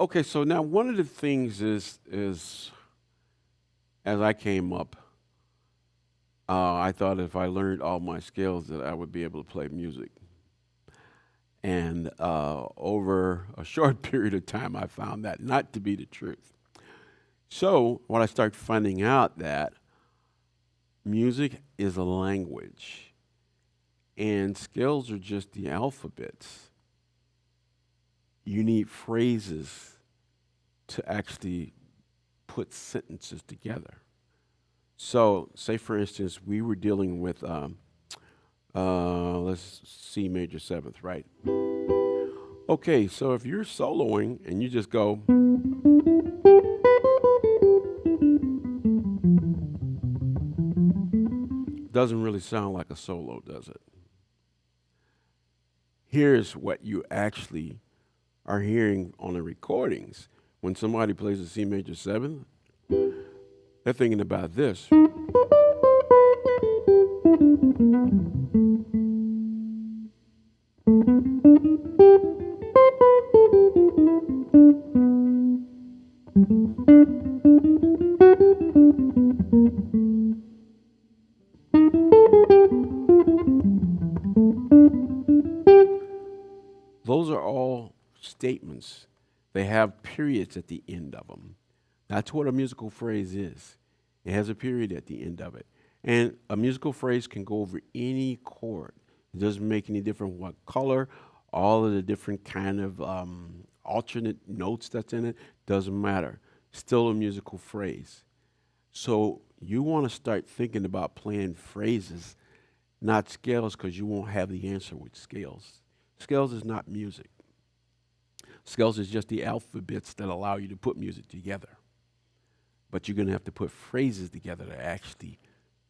Okay, so now one of the things is as I came up, I thought if I learned all my skills that I would be able to play music. And over a short period of time, I found that not to be the truth. So when I started finding out that music is a language and skills are just the alphabets, you need phrases to actually put sentences together. So, say for instance, we were dealing with, let's C major seventh, right? Okay, so if you're soloing and you just go, doesn't really sound like a solo, does it? Here's what you actually are hearing on the recordings. When somebody plays a C major seventh, they're thinking about this. Those are all statements. They have periods at the end of them. That's what a musical phrase is. It has a period at the end of it. And a musical phrase can go over any chord. It doesn't make any difference what color, all of the different kind of alternate notes that's in it, doesn't matter. Still a musical phrase. So you want to start thinking about playing phrases, not scales, because you won't have the answer with scales. Scales is not music. Scales is just the alphabets that allow you to put music together. But you're going to have to put phrases together to actually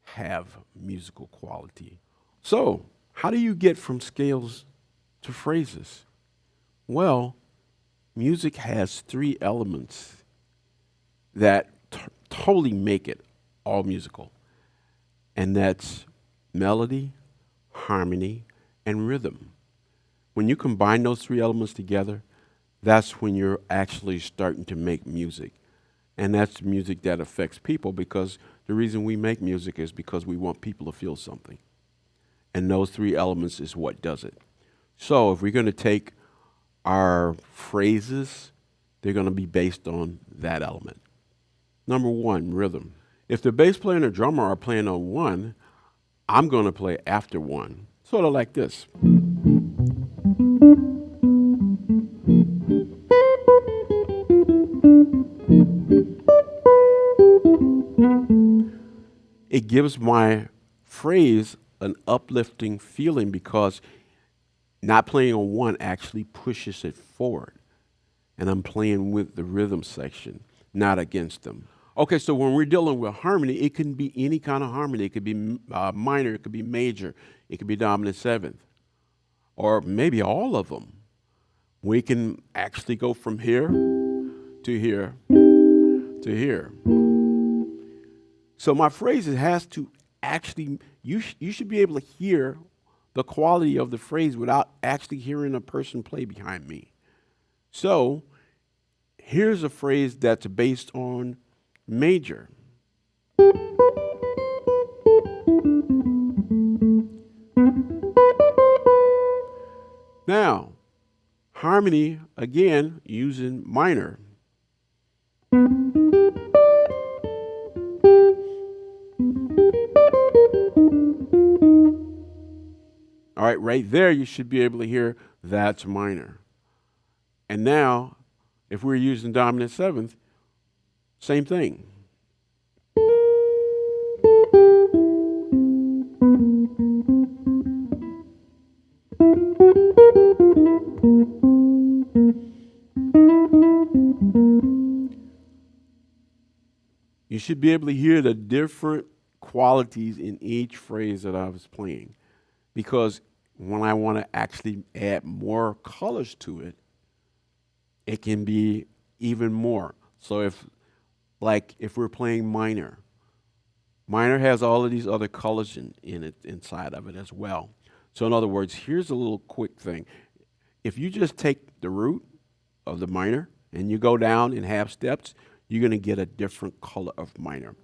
have musical quality. So, how do you get from scales to phrases? Well, music has three elements that totally make it all musical. And that's melody, harmony, and rhythm. When you combine those three elements together, that's when you're actually starting to make music. And that's music that affects people, because the reason we make music is because we want people to feel something. And those three elements is what does it. So if we're going to take our phrases, they're going to be based on that element. Number one, rhythm. If the bass player and the drummer are playing on one, I'm going to play after one. Sort of like this. It gives my phrase an uplifting feeling because not playing on one actually pushes it forward. And I'm playing with the rhythm section, not against them. Okay, so when we're dealing with harmony, it can be any kind of harmony. It could be minor, it could be major, it could be dominant seventh, or maybe all of them. We can actually go from here to here to here. So my phrase has to actually, you should be able to hear the quality of the phrase without actually hearing a person play behind me. So here's a phrase that's based on major. Now, harmony, again, using minor. All right, right there, you should be able to hear that's minor. And now, if we're using dominant seventh, same thing. You should be able to hear the different qualities in each phrase that I was playing. Because when I want to actually add more colors to it, it can be even more. So if we're playing minor, minor has all of these other colors in it inside of it as well. So in other words, here's a little quick thing. If you just take the root of the minor and you go down in half steps, you're going to get a different color of minor.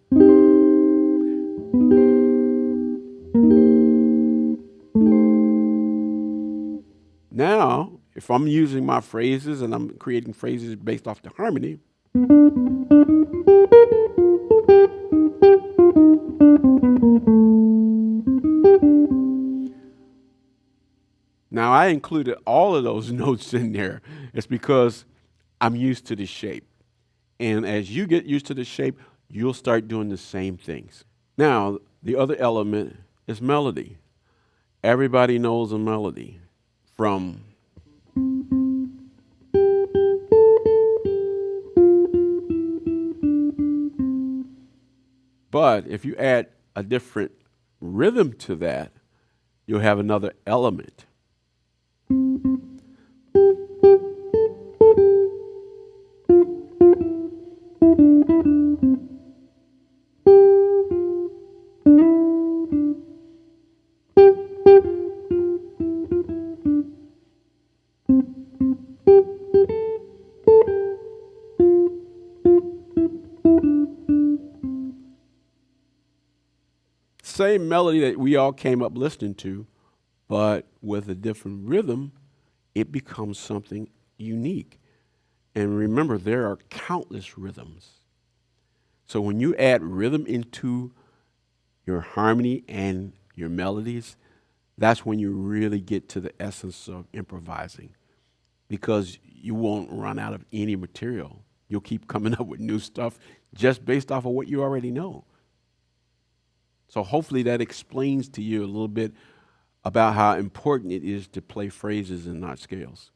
Now, if I'm using my phrases and I'm creating phrases based off the harmony, now I included all of those notes in there. It's because I'm used to the shape. And as you get used to the shape, you'll start doing the same things. Now, the other element is melody. Everybody knows a melody from but if you add a different rhythm to that, you'll have another element. Same melody that we all came up listening to, but with a different rhythm, it becomes something unique. And remember, there are countless rhythms. So when you add rhythm into your harmony and your melodies, that's when you really get to the essence of improvising, because you won't run out of any material. You'll keep coming up with new stuff just based off of what you already know. So hopefully that explains to you a little bit about how important it is to play phrases and not scales.